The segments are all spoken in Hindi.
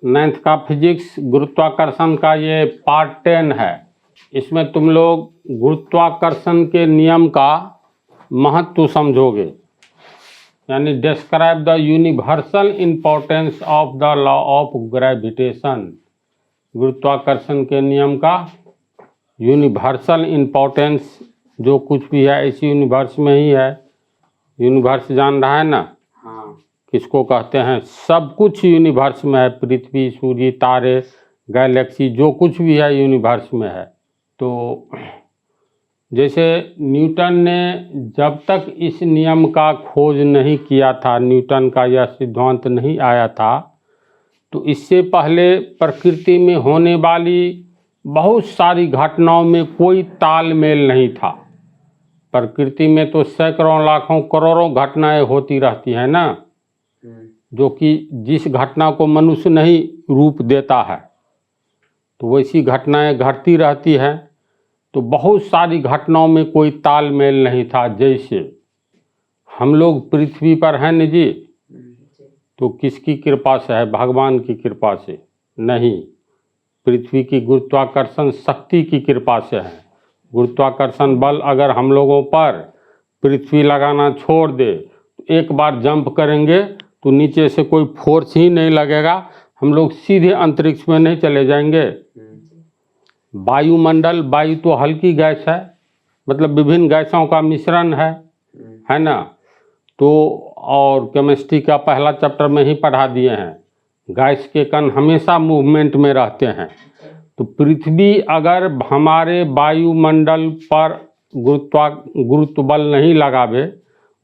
9th का फिजिक्स गुरुत्वाकर्षण का ये पार्ट 10 है। इसमें तुम लोग गुरुत्वाकर्षण के नियम का महत्व समझोगे, यानी describe the universal importance of the law of gravitation. गुरुत्वाकर्षण के नियम का यूनिवर्सल इंपॉर्टेंस, जो कुछ भी है इसी यूनिवर्स में ही है। यूनिवर्स जान रहा है ना? हाँ। किसको कहते हैं? सब कुछ यूनिवर्स में है, पृथ्वी, सूर्य, तारे, गैलेक्सी, जो कुछ भी है यूनिवर्स में है। तो जैसे न्यूटन ने जब तक इस नियम का खोज नहीं किया था, न्यूटन का यह सिद्धांत नहीं आया था, तो इससे पहले प्रकृति में होने वाली बहुत सारी घटनाओं में कोई तालमेल नहीं था। प्रकृति में तो सैकड़ों लाखों करोड़ों घटनाएं होती रहती हैं ना, जो कि जिस घटना को मनुष्य नहीं रूप देता है, तो वैसी घटनाएं घटती रहती हैं। तो बहुत सारी घटनाओं में कोई तालमेल नहीं था। जैसे हम लोग पृथ्वी पर हैं न जी, तो किसकी कृपा से है? भगवान की कृपा से नहीं, पृथ्वी की गुरुत्वाकर्षण शक्ति की कृपा से है। गुरुत्वाकर्षण बल अगर हम लोगों पर पृथ्वी लगाना छोड़ दे, तो एक बार जंप करेंगे तो नीचे से कोई फोर्स ही नहीं लगेगा, हम लोग सीधे अंतरिक्ष में नहीं चले जाएंगे। वायुमंडल, वायु तो हल्की गैस है, मतलब विभिन्न गैसों का मिश्रण है ना? तो और केमिस्ट्री का पहला चैप्टर में ही पढ़ा दिए हैं, गैस के कण हमेशा मूवमेंट में रहते हैं। तो पृथ्वी अगर हमारे वायुमंडल पर गुरुत्व बल नहीं लगावे,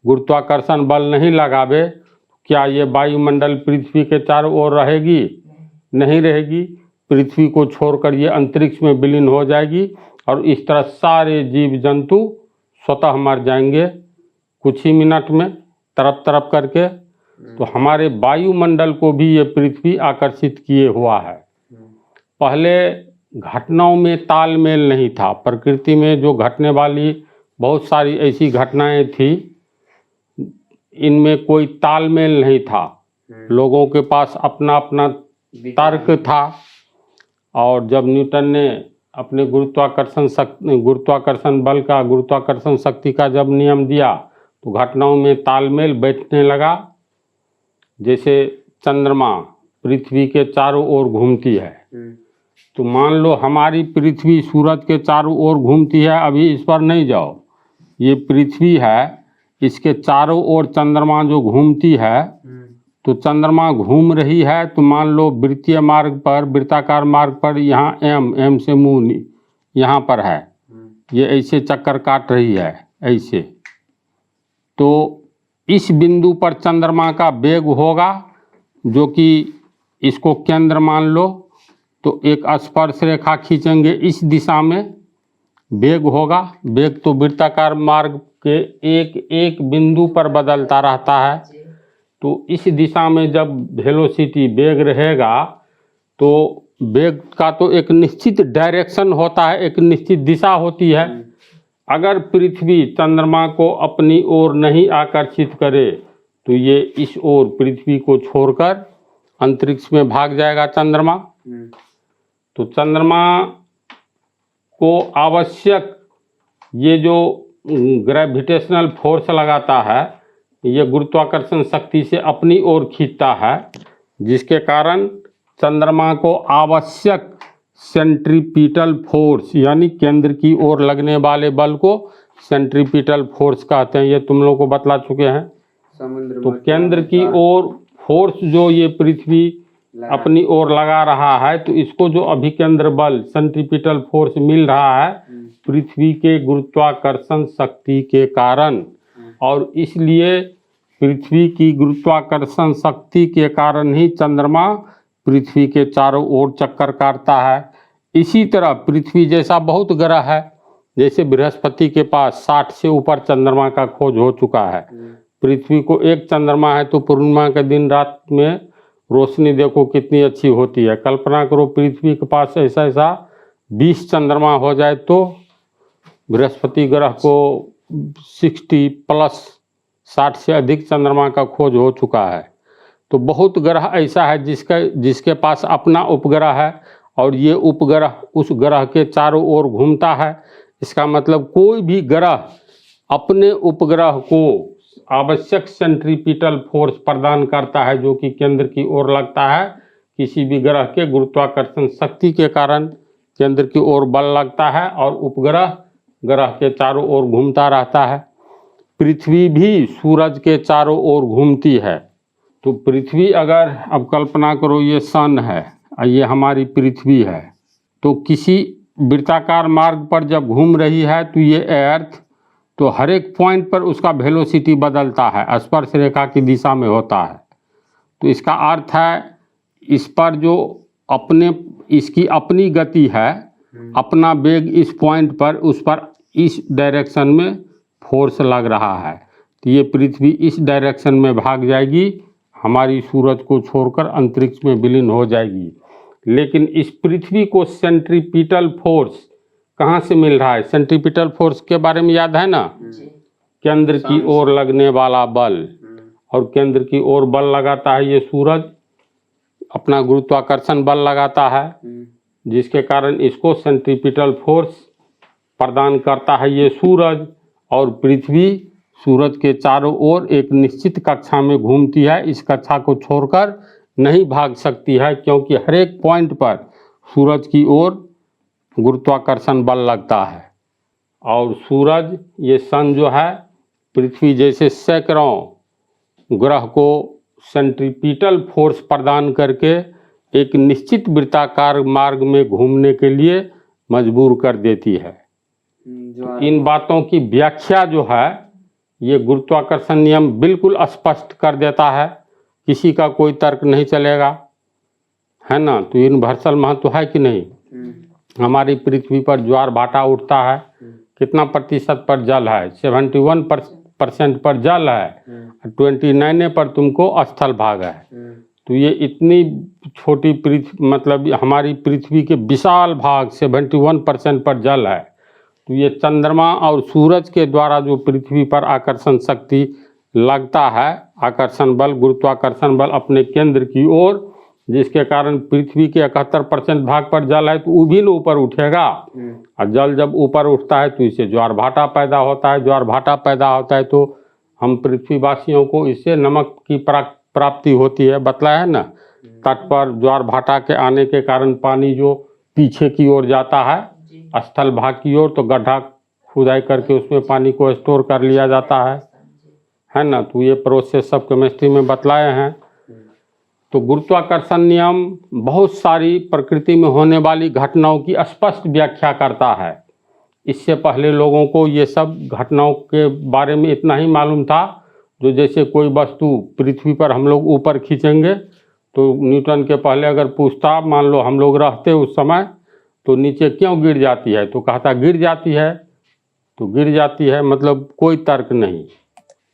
गुरुत्वाकर्षण बल नहीं लगावे, क्या ये वायुमंडल पृथ्वी के चारों ओर रहेगी? नहीं रहेगी। पृथ्वी को छोड़कर ये अंतरिक्ष में विलीन हो जाएगी और इस तरह सारे जीव जंतु स्वतः मर जाएंगे कुछ ही मिनट में, तरफ तरफ करके। तो हमारे वायुमंडल को भी ये पृथ्वी आकर्षित किए हुआ है। पहले घटनाओं में तालमेल नहीं था। प्रकृति में जो घटने वाली बहुत सारी ऐसी घटनाएं थी, इनमें कोई तालमेल नहीं था। लोगों के पास अपना अपना तर्क था। और जब न्यूटन ने अपने गुरुत्वाकर्षण बल का, गुरुत्वाकर्षण शक्ति का जब नियम दिया, तो घटनाओं में तालमेल बैठने लगा। जैसे चंद्रमा पृथ्वी के चारों ओर घूमती है, तो मान लो हमारी पृथ्वी सूरज के चारों ओर घूमती है। अभी इस पर नहीं जाओ, ये पृथ्वी है, इसके चारों ओर चंद्रमा जो घूमती है, तो चंद्रमा घूम रही है। तो मान लो वृत्तीय मार्ग पर, वृत्ताकार मार्ग पर, यहाँ एम से मून यहाँ पर है, ये ऐसे चक्कर काट रही है ऐसे। तो इस बिंदु पर चंद्रमा का वेग होगा, जो कि इसको केंद्र मान लो, तो एक स्पर्श रेखा खींचेंगे इस दिशा में, वेग होगा। वेग तो वृत्ताकार मार्ग के एक एक बिंदु पर बदलता रहता है। तो इस दिशा में जब वेलोसिटी, वेग रहेगा, तो वेग का तो एक निश्चित डायरेक्शन होता है, एक निश्चित दिशा होती है। अगर पृथ्वी चंद्रमा को अपनी ओर नहीं आकर्षित करे, तो ये इस ओर पृथ्वी को छोड़कर अंतरिक्ष में भाग जाएगा चंद्रमा। तो चंद्रमा को आवश्यक ये जो ग्रेविटेशनल फोर्स लगाता है, ये गुरुत्वाकर्षण शक्ति से अपनी ओर खींचता है, जिसके कारण चंद्रमा को आवश्यक सेंट्रीपिटल फोर्स, यानी केंद्र की ओर लगने वाले बल को सेंट्रीपिटल फोर्स कहते हैं। ये तुम लोगों को बतला चुके हैं। तो केंद्र की ओर फोर्स जो ये पृथ्वी अपनी ओर लगा रहा है, तो इसको जो अभिकेंद्र बल, सेंट्रीपिटल फोर्स मिल रहा है पृथ्वी के गुरुत्वाकर्षण शक्ति के कारण। और इसलिए पृथ्वी की गुरुत्वाकर्षण शक्ति के कारण ही चंद्रमा पृथ्वी के चारों ओर चक्कर काटता है। इसी तरह पृथ्वी जैसा बहुत ग्रह है, जैसे बृहस्पति के पास 60 से ऊपर चंद्रमा का खोज हो चुका है। पृथ्वी को एक चंद्रमा है, तो पूर्णिमा के दिन रात में रोशनी देखो कितनी अच्छी होती है। कल्पना करो पृथ्वी के पास ऐसा 20 चंद्रमा हो जाए, तो बृहस्पति ग्रह को 60 प्लस 60 से अधिक चंद्रमा का खोज हो चुका है। तो बहुत ग्रह ऐसा है जिसके पास अपना उपग्रह है और ये उपग्रह उस ग्रह के चारों ओर घूमता है। इसका मतलब कोई भी ग्रह अपने उपग्रह को आवश्यक सेंट्रीपिटल फोर्स प्रदान करता है जो कि केंद्र की ओर लगता है। किसी भी ग्रह के गुरुत्वाकर्षण शक्ति के कारण केंद्र की ओर बल लगता है और उपग्रह ग्रह के चारों ओर घूमता रहता है। पृथ्वी भी सूरज के चारों ओर घूमती है। तो पृथ्वी अगर अब कल्पना करो ये सन है और ये हमारी पृथ्वी है, तो किसी वृत्ताकार मार्ग पर जब घूम रही है तो ये अर्थ तो हर एक पॉइंट पर उसका वेलोसिटी बदलता है, स्पर्श रेखा की दिशा में होता है। तो इसका अर्थ है इस पर जो इसकी अपनी गति है, अपना वेग इस पॉइंट पर उस पर इस डायरेक्शन में फोर्स लग रहा है। तो ये पृथ्वी इस डायरेक्शन में भाग जाएगी, हमारी सूरज को छोड़कर अंतरिक्ष में विलीन हो जाएगी। लेकिन इस पृथ्वी को सेंट्रीपिटल फोर्स कहाँ से मिल रहा है? सेंट्रीपिटल फोर्स के बारे में याद है ना? केंद्र की ओर लगने वाला बल, और केंद्र की ओर बल लगाता है ये सूरज, अपना गुरुत्वाकर्षण बल लगाता है, जिसके कारण इसको सेंट्रीपिटल फोर्स प्रदान करता है ये सूरज। और पृथ्वी सूरज के चारों ओर एक निश्चित कक्षा में घूमती है, इस कक्षा को छोड़कर नहीं भाग सकती है, क्योंकि हर एक पॉइंट पर सूरज की ओर गुरुत्वाकर्षण बल लगता है। और सूरज ये सन जो है पृथ्वी जैसे सैकड़ों ग्रह को सेंट्रीपिटल फोर्स प्रदान करके एक निश्चित वृत्ताकार मार्ग में घूमने के लिए मजबूर कर देती है। इन बातों की व्याख्या जो है ये गुरुत्वाकर्षण नियम बिल्कुल स्पष्ट कर देता है, किसी का कोई तर्क नहीं चलेगा, है ना? तो यूनिवर्सल महत्व है कि नहीं? हमारी पृथ्वी पर ज्वार भाटा उठता है, कितना प्रतिशत पर जल है? 71% पर जल है, 29 पर तुमको स्थल भाग है। तो ये इतनी छोटी पृथ्वी, मतलब हमारी पृथ्वी के विशाल भाग 71% पर जल है। तो ये चंद्रमा और सूरज के द्वारा जो पृथ्वी पर आकर्षण शक्ति लगता है, आकर्षण बल, गुरुत्वाकर्षण बल अपने केंद्र की ओर, जिसके कारण पृथ्वी के 71% भाग पर जल है, तो वो भी ऊपर उठेगा। और जल जब ऊपर उठता है तो इससे ज्वार भाटा पैदा होता है। ज्वार भाटा पैदा होता है तो हम पृथ्वीवासियों को इससे नमक की प्राप्ति होती है, बतलाया है ना? तट पर ज्वार भाटा के आने के कारण पानी जो पीछे की ओर जाता है स्थल भाग की ओर, तो गड्ढा खुदाई करके उसमें पानी को स्टोर कर लिया जाता है ना? तो ये प्रोसेस सब केमिस्ट्री में बतलाए हैं। तो गुरुत्वाकर्षण नियम बहुत सारी प्रकृति में होने वाली घटनाओं की स्पष्ट व्याख्या करता है। इससे पहले लोगों को ये सब घटनाओं के बारे में इतना ही मालूम था, जो जैसे कोई वस्तु पृथ्वी पर हम लोग ऊपर खींचेंगे तो न्यूटन के पहले अगर पूछता, मान लो हम लोग रहते उस समय, तो नीचे क्यों गिर जाती है? तो कहता गिर जाती है, तो गिर जाती है, मतलब कोई तर्क नहीं।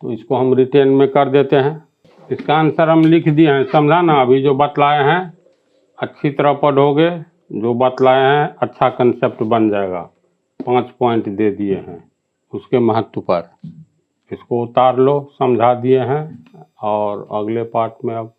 तो इसको हम रिटेन में कर देते हैं। इसका आंसर हम लिख दिए हैं, समझा ना? अभी जो बतलाए हैं अच्छी तरह पढ़ोगे, जो बतलाए हैं अच्छा कंसेप्ट बन जाएगा। 5 पॉइंट दे दिए हैं उसके महत्व पर, इसको उतार लो, समझा दिए हैं। और अगले पार्ट में अब